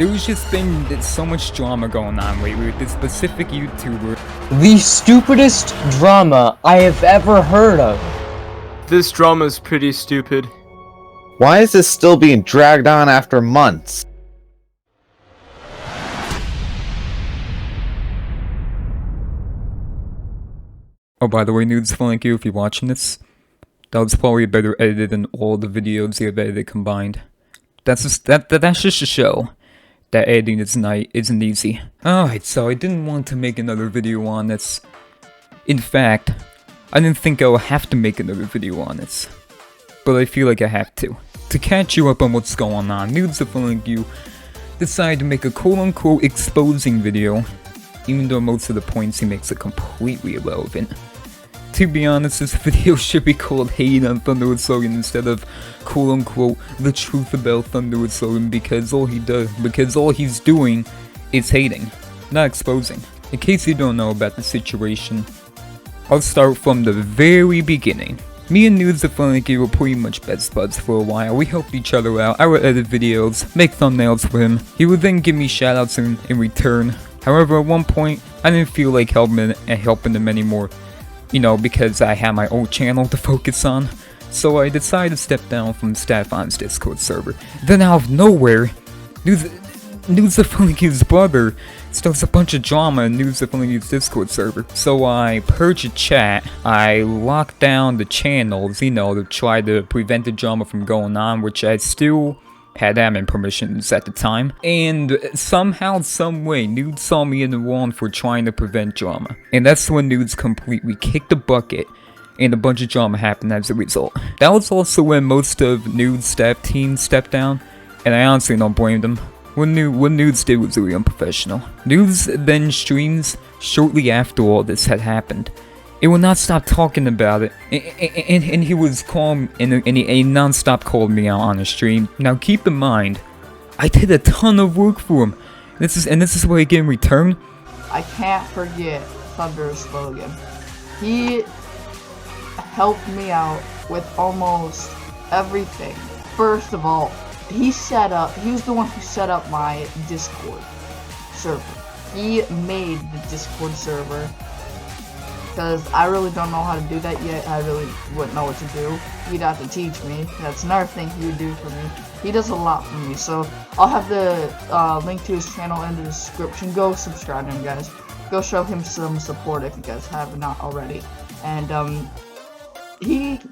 There's just been so much drama going on lately with this specific YouTuber. The stupidest drama I have ever heard of. This drama is pretty stupid. Why is this still being dragged on after months? Oh, by the way, nudes, thank you if you're watching this. That was probably better edited than all the videos you've edited combined. That's just to show that editing isn't easy. Alright, so I didn't want to make another video on this. In fact, I didn't think I would have to make another video on this. But I feel like I have to. To catch you up on what's going on, nudes of you decided to make a quote-unquote exposing video, even though most of the points he makes are completely irrelevant. To be honest, this video should be called Hating on Thunderwood Slogan instead of quote-unquote the truth about Thunderwood Slogan because all he's doing is hating, not exposing. In case you don't know about the situation, I'll start from the very beginning. Me and Nudes of Funky were pretty much best buds for a while. We helped each other out. I would edit videos, make thumbnails for him. He would then give me shoutouts in return. However, at one point, I didn't feel like helping him anymore. You know, because I had my old channel to focus on. So I decided to step down from Stefan's Discord server. Then out of nowhere, Nudes of Funky's brother starts a bunch of drama in Nudes of Funky's Discord server. So I purged the chat, I locked down the channels, you know, to try to prevent the drama from going on, which I still had admin permissions at the time, and somehow, someway, Nudes saw me in the wrong for trying to prevent drama. And that's when Nudes completely kicked the bucket, and a bunch of drama happened as a result. That was also when most of Nudes' staff team stepped down, and I honestly don't blame them. What Nudes did was really unprofessional. Nudes then streams shortly after all this had happened. It would not stop talking about it, and he was calm, and he non-stop called me out on the stream. Now keep in mind, I did a ton of work for him. This is what I get in return. I can't forget Thunder's slogan. He helped me out with almost everything. First of all, he was the one who set up my Discord server. He made the Discord server. Because I really don't know how to do that yet. I really wouldn't know what to do. He'd have to teach me. That's another thing he would do for me. He does a lot for me. So I'll have the link to his channel in the description. Go subscribe to him, guys. Go show him some support if you guys have not already. And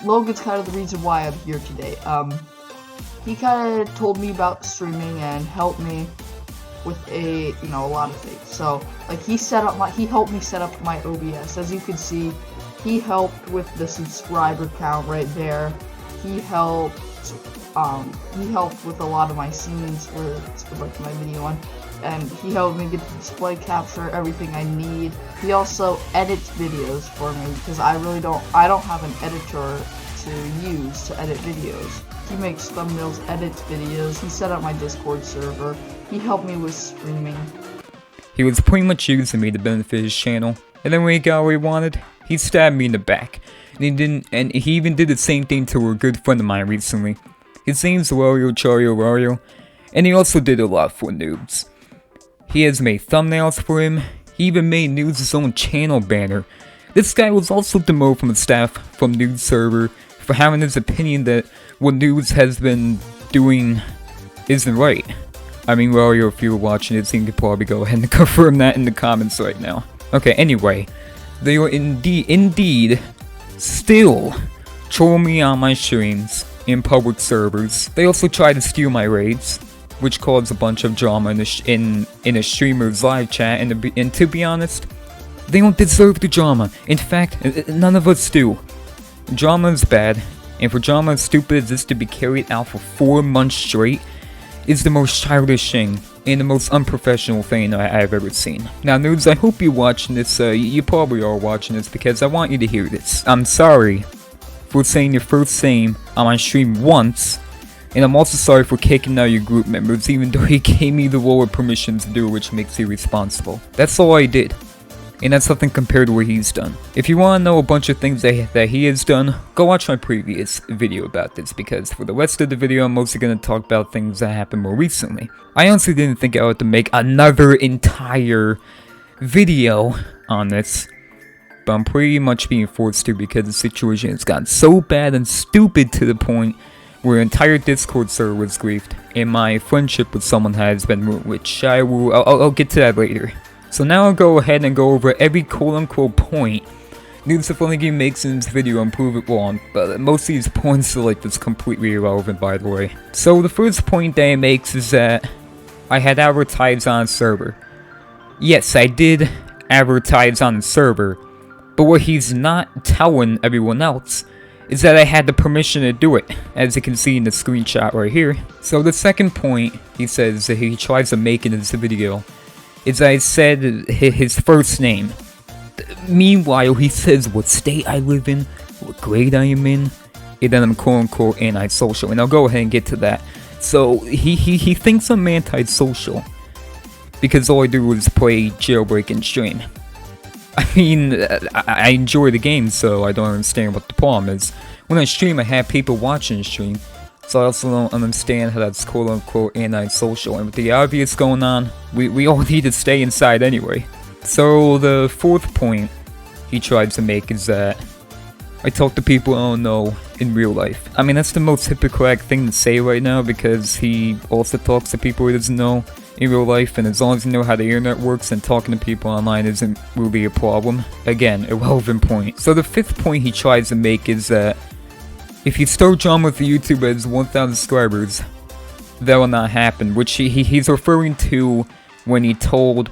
Logan's kind of the reason why I'm here today. He kind of told me about streaming and helped me with a lot of things. So like he helped me set up my OBS. As you can see, he helped with the subscriber count right there. He helped with a lot of my scenes for like my video one, and he helped me get the display capture, everything I need. He also edits videos for me because I don't have an editor to use to edit videos. He makes thumbnails, edits videos. He set up my Discord server. He helped me with streaming. He was pretty much using me to benefit his channel, and then when he got what he wanted, he stabbed me in the back. And he even did the same thing to a good friend of mine recently. His name's Wario, and he also did a lot for Noobs. He has made thumbnails for him. He even made Noobs' own channel banner. This guy was also demoted from the staff from Noobs server for having his opinion that what Noobs has been doing isn't right. I mean, Wario, if you were watching it, you could probably go ahead and confirm that in the comments right now. Okay, anyway, they were indeed still trolling me on my streams in public servers. They also tried to steal my raids, which caused a bunch of drama in a streamer's live chat, and to be honest, they don't deserve the drama. In fact, none of us do. Drama is bad, and for drama as stupid as this to be carried out for 4 months straight is the most childish thing and the most unprofessional thing I've ever seen. Now, Noobs, I hope you're watching this. You probably are watching this because I want you to hear this. I'm sorry for saying your first name on my stream once, and I'm also sorry for kicking out your group members, even though he gave me the lower permissions to do it, which makes you responsible. That's all I did. And that's nothing compared to what he's done. If you want to know a bunch of things that he has done, go watch my previous video about this, because for the rest of the video, I'm mostly going to talk about things that happened more recently. I honestly didn't think I would have to make another entire video on this, but I'm pretty much being forced to, because the situation has gotten so bad and stupid to the point where an entire Discord server was griefed, and my friendship with someone has been ruined, which I'll get to that later. So now I'll go ahead and go over every quote-unquote point Noobs the Funny Game makes in this video and prove it wrong, but most of these points are like this completely irrelevant, by the way. So the first point that he makes is that I had advertised on a server. Yes, I did advertise on the server, but what he's not telling everyone else is that I had the permission to do it, as you can see in the screenshot right here. So the second point he says that he tries to make in this video is that I said his first name. Meanwhile, he says what state I live in, what grade I am in, and then I'm quote-unquote antisocial, and I'll go ahead and get to that. So he thinks I'm antisocial because all I do is play Jailbreak and stream. I mean, I enjoy the game, so I don't understand what the problem is. When I stream, I have people watching the stream, so I also don't understand how that's quote-unquote antisocial. And with the obvious going on, we all need to stay inside anyway. So the fourth point he tries to make is that I talk to people I don't know in real life. I mean, that's the most hypocritical thing to say right now, because he also talks to people he doesn't know in real life, and as long as you know how the internet works, and talking to people online isn't really a problem. Again, irrelevant point. So the fifth point he tries to make is that if you start drama with the YouTuber as 1,000 subscribers, that will not happen, which he's referring to when he told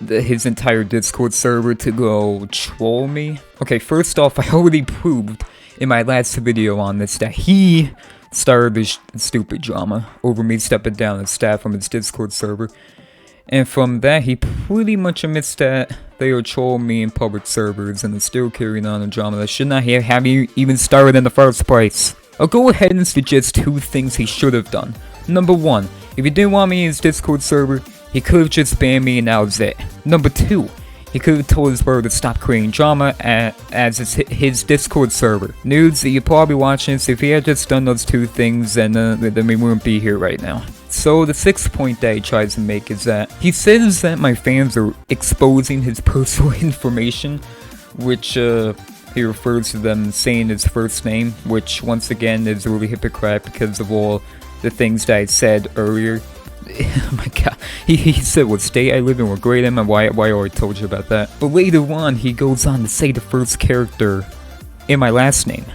his entire Discord server to go troll me. Okay, first off, I already proved in my last video on this that he started this stupid drama over me stepping down as staff from his Discord server. And from that, he pretty much admits that they are trolling me in public servers and is still carrying on a drama that should not have even started in the first place. I'll go ahead and suggest two things he should have done. Number one, if he didn't want me in his Discord server, he could have just banned me and that was it. Number two, he could have told his brother to stop creating drama as his Discord server. Nudes, you're probably watching this. If he had just done those two things, then we wouldn't be here right now. So the sixth point that he tries to make is that he says that my fans are exposing his personal information, which he refers to them saying his first name, which once again is really hypocritical because of all the things that I said earlier. Oh my god, he said what state I live in, what grade am I, why I already told you about that. But later on, he goes on to say the first character in my last name.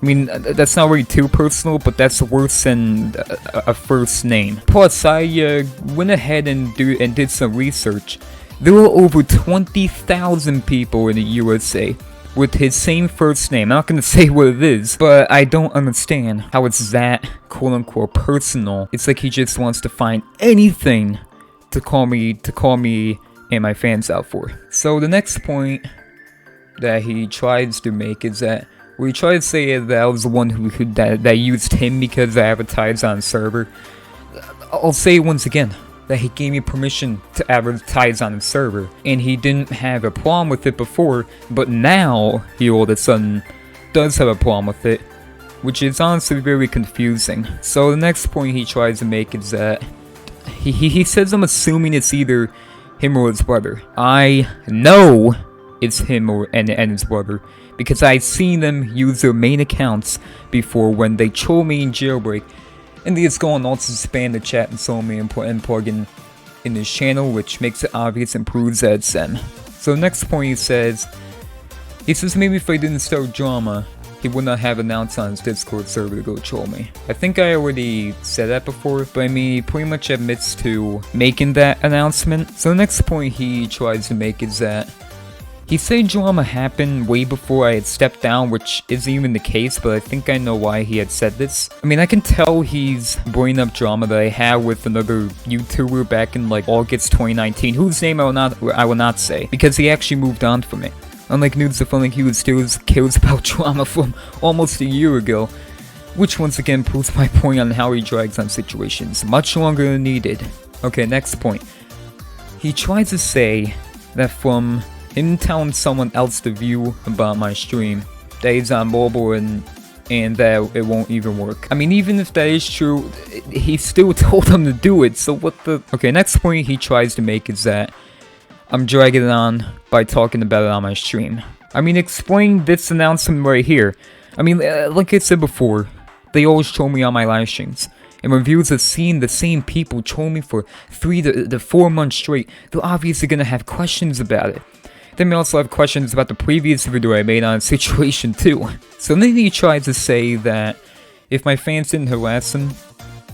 I mean, that's not really too personal, but that's worse than a first name. Plus, I went ahead and did some research. There were over 20,000 people in the USA with his same first name. I'm not gonna say what it is, but I don't understand how it's that quote-unquote personal. It's like he just wants to find anything to call me and my fans out for. So the next point that he tries to make is that we try to say that I was the one that used him because I advertised on the server. I'll say it once again, that he gave me permission to advertise on the server, and he didn't have a problem with it before, but now he all of a sudden does have a problem with it, which is honestly very confusing. So the next point he tries to make is that he says I'm assuming it's either him or his brother. I know it's him and his brother, because I've seen them use their main accounts before when they troll me in Jailbreak, and they just go on also spam the chat and so me and plug in his channel, which makes it obvious and proves that it's them. So next point he says maybe if I didn't start drama, he would not have announced on his Discord server to go troll me. I think I already said that before, but I mean, he pretty much admits to making that announcement. So the next point he tries to make is that he said drama happened way before I had stepped down, which isn't even the case, but I think I know why he had said this. I mean, I can tell he's bringing up drama that I had with another YouTuber back in like August 2019, whose name I will not say, because he actually moved on from it. Unlike Nudes the Fun, he still cares about drama from almost a year ago, which once again proves my point on how he drags on situations much longer than needed. Okay, next point. He tries to say that from him telling someone else the view about my stream, that he's on mobile and that it won't even work. I mean, even if that is true, he still told them to do it, so what the... Okay, next point he tries to make is that I'm dragging it on by talking about it on my stream. I mean, explain this announcement right here. I mean, like I said before, they always troll me on my live streams. And when viewers have seen the same people troll me for 3 to 4 months straight, they're obviously gonna have questions about it. They may also have questions about the previous video I made on a situation too. So then he tries to say that if my fans didn't harass him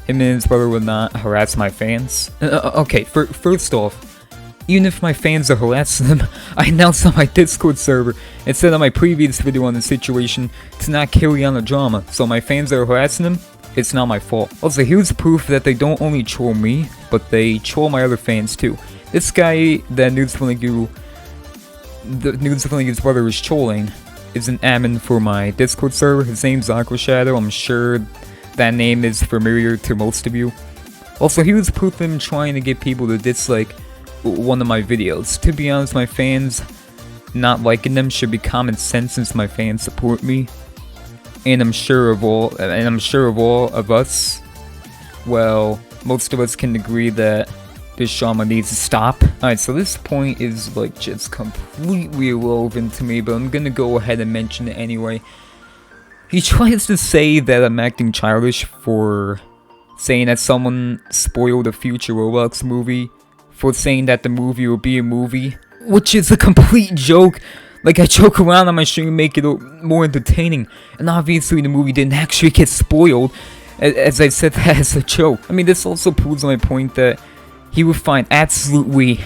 and his brother would not harass my fans. Okay, first off, even if my fans are harassing him, I announced on my Discord server and said on my previous video on the situation to not carry on the drama. So my fans are harassing him, it's not my fault. Also, here's proof that they don't only troll me, but they troll my other fans too. This guy that Nudes brother is trolling is an admin for my Discord server. His name's Aqua Shadow. I'm sure that name is familiar to most of you. Also, here's proof of him trying to get people to dislike one of my videos. To be honest, my fans not liking them should be common sense since my fans support me. And I'm sure of all of us, well, most of us can agree that this drama needs to stop. Alright, so this point is like just completely irrelevant to me, but I'm gonna go ahead and mention it anyway. He tries to say that I'm acting childish for saying that someone spoiled a future ROBLOX movie, for saying that the movie will be a movie, which is a complete joke. Like, I joke around on my stream and make it more entertaining, and obviously the movie didn't actually get spoiled, as I said that as a joke. I mean, this also proves my point that he would find absolutely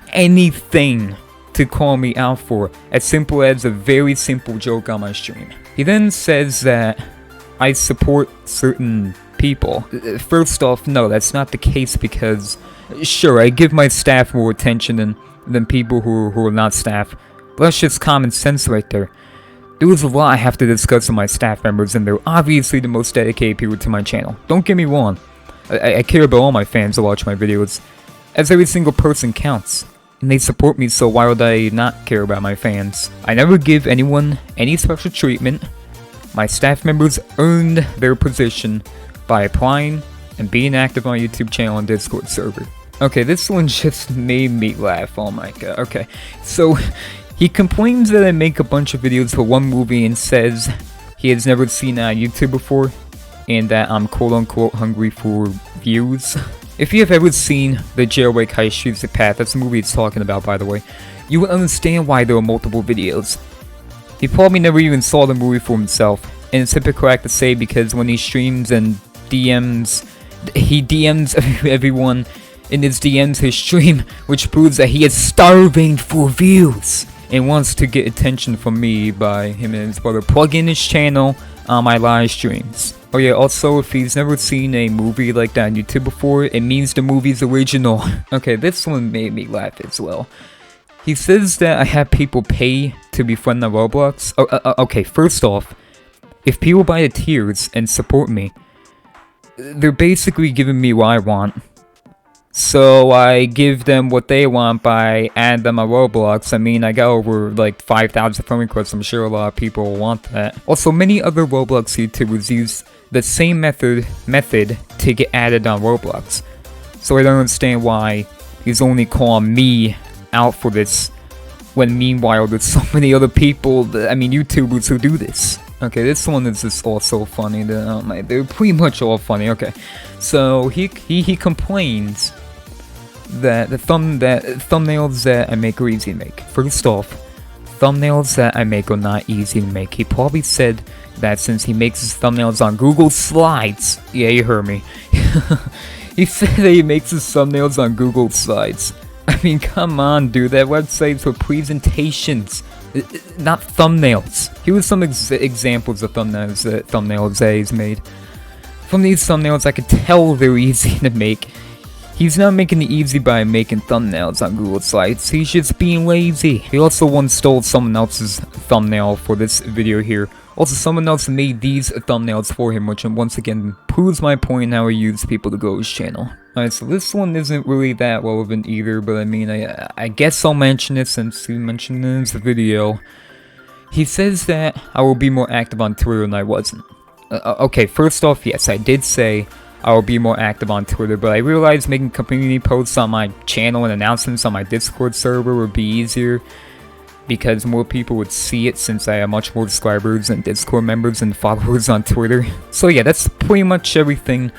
anything to call me out for, as simple as a very simple joke on my stream. He then says that I support certain people. First off, no, that's not the case because, sure, I give my staff more attention than people who are not staff, but that's just common sense right there. There was a lot I have to discuss with my staff members, and they're obviously the most dedicated people to my channel. Don't get me wrong, I care about all my fans who watch my videos, as every single person counts, and they support me, so why would I not care about my fans? I never give anyone any special treatment. My staff members earned their position by applying and being active on my YouTube channel and Discord server. Okay, this one just made me laugh, oh my god. Okay, so he complains that I make a bunch of videos for one movie and says he has never seen it on YouTube before, and that I'm quote-unquote hungry for views. If you have ever seen the Jailbreak Heist Shoots the Path, that's the movie it's talking about by the way, you will understand why there are multiple videos. He probably never even saw the movie for himself, and it's hypocritical to say because when he streams and DMs, he DMs everyone in his DMs his stream, which proves that he is starving for views and wants to get attention from me by him and his brother plugging his channel on my live streams. Oh yeah, also, if he's never seen a movie like that on YouTube before, it means the movie's original. Okay, this one made me laugh as well. He says that I have people pay to be friend on ROBLOX. Okay, first off, if people buy the tiers and support me, they're basically giving me what I want. So I give them what they want by adding them on ROBLOX. I mean, I got over like 5,000 friend requests. I'm sure a lot of people will want that. Also, many other ROBLOX YouTubers use the same method to get added on ROBLOX. So I don't understand why he's only calling me out for this, when meanwhile there's so many other people, YouTubers who do this. Okay, this one is just also funny. They're pretty much all funny. Okay, so he complains that the thumbnails that I make are easy to make. First off, thumbnails that I make are not easy to make. He probably said that since he makes his thumbnails on Google Slides. Yeah, you heard me. He said that he makes his thumbnails on Google Slides. I mean, come on, dude. That website's for presentations, not thumbnails. Here are some examples of thumbnails that he's made. From these thumbnails, I could tell they're easy to make. He's not making it easy by making thumbnails on Google Slides. He's just being lazy. He also once stole someone else's thumbnail for this video here. Also, someone else made these thumbnails for him, which once again proves my point how he used people to grow his channel. Alright, so this one isn't really that relevant either, but I mean, I guess I'll mention it since he mentioned it in his video. He says that I will be more active on Twitter than I wasn't. Okay, first off, yes, I did say I will be more active on Twitter, but I realized making community posts on my channel and announcements on my Discord server would be easier because more people would see it since I have much more subscribers and Discord members and followers on Twitter. So yeah, that's pretty much everything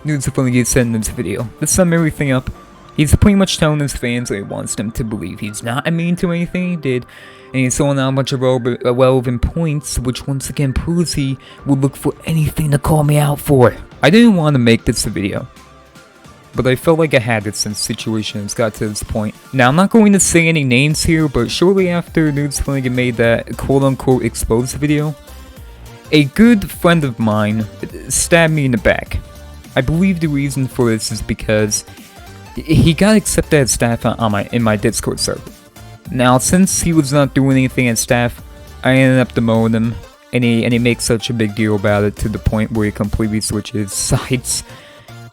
Nudes of Only said in this video. To sum everything up, he's pretty much telling his fans that he wants them to believe he's not immune to anything he did, and he's throwing out a bunch of relevant points, which once again proves he would look for anything to call me out for. I didn't want to make this a video, but I felt like I had to since the situation has got to this point. Now, I'm not going to say any names here, but shortly after Nudes Flanagan made that quote-unquote exposed video, a good friend of mine stabbed me in the back. I believe the reason for this is because he got accepted as staff in my Discord server. Now, since he was not doing anything as staff, I ended up demoting him, and he makes such a big deal about it to the point where he completely switches sides.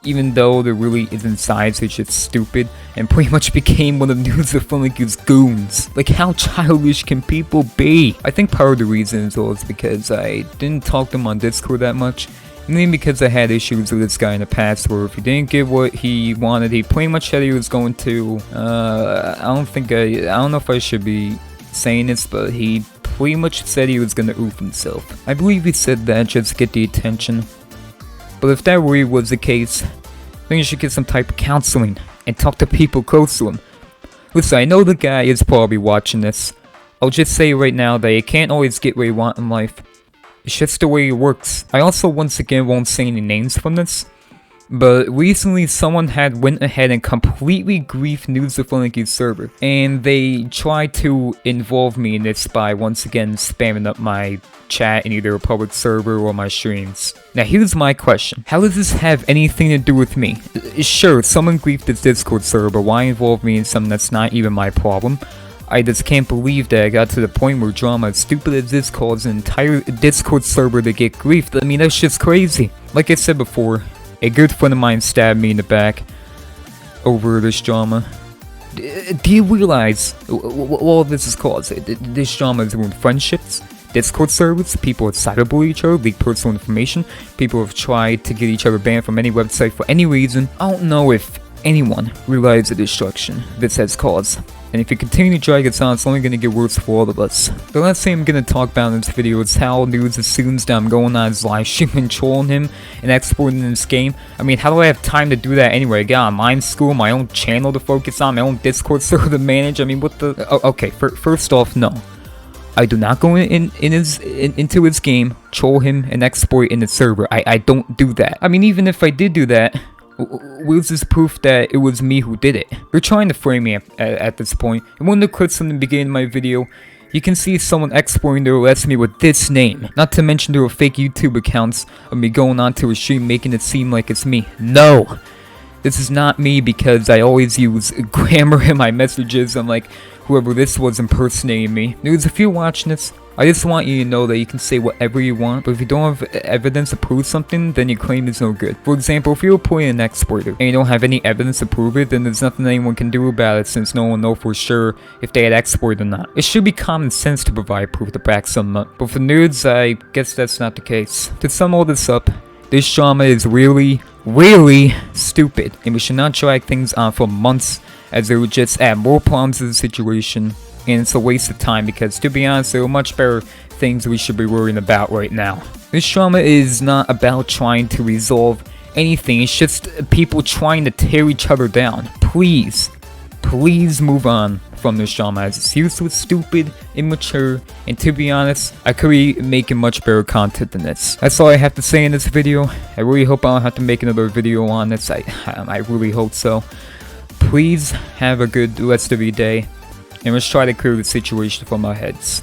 Even though there really isn't sides, it's just stupid, and pretty much became one of Nudes of Funly's goons. Like, how childish can people be? I think part of the reason as well is because I didn't talk to him on Discord that much, and then because I had issues with this guy in the past where if he didn't get what he wanted, he pretty much said he was going to, I don't know if I should be saying this, but he pretty much said he was gonna oof himself. I believe he said that just to get the attention. But if that really was the case, then you should get some type of counseling and talk to people close to him. Listen, I know the guy is probably watching this. I'll just say right now that you can't always get what you want in life. It's just the way it works. I also once again won't say any names from this, but recently someone had went ahead and completely griefed Nudes of Funly's server, and they tried to involve me in this by once again spamming up my chat in either a public server or my streams. Now here's my question. How does this have anything to do with me? Sure, someone griefed this Discord server, but why involve me in something that's not even my problem? I just can't believe that I got to the point where drama as stupid as this caused an entire Discord server to get griefed. I mean, that's just crazy. Like I said before, a good friend of mine stabbed me in the back over this drama. Do you realize what all this is caused? This drama has ruined friendships, Discord servers, people have cyberbullied each other, leaked personal information, people have tried to get each other banned from any website for any reason. I don't know if anyone realized the destruction this has caused. And if you continue to drag this on, it's only going to get worse for all of us. The last thing I'm going to talk about in this video is how Nudes assumes that I'm going on his live stream and trolling him and exporting this game. I mean, how do I have time to do that anyway? I got online school, my own channel to focus on, my own Discord server to manage. I mean, what the... Okay, first off, no. I do not go into his game, troll him, and exploit in the server. I don't do that. I mean, even if I did do that, where's this proof that it was me who did it? They're trying to frame me at this point. In one of the clips from the beginning of my video, you can see someone exporting their me with this name. Not to mention there were fake YouTube accounts of me going onto a stream making it seem like it's me. No! This is not me because I always use grammar in my messages. I'm like, whoever this was impersonating me. Nudes, if you're watching this, I just want you to know that you can say whatever you want, but if you don't have evidence to prove something, then your claim is no good. For example, if you're reporting an exporter, and you don't have any evidence to prove it, then there's nothing anyone can do about it since no one will know for sure if they had exported or not. It should be common sense to provide proof to back something up, but for Nudes, I guess that's not the case. To sum all this up, this drama is really stupid, and we should not drag things on for months, as it would just add more problems to the situation. And it's a waste of time because, to be honest, there are much better things we should be worrying about right now. This drama is not about trying to resolve anything, it's just people trying to tear each other down. Please move on from this drama as it's useless, stupid, immature, and to be honest, I could be making much better content than this. That's all I have to say in this video. I really hope I don't have to make another video on this. I really hope so. Please have a good rest of your day. And let's try to clear the situation from our heads.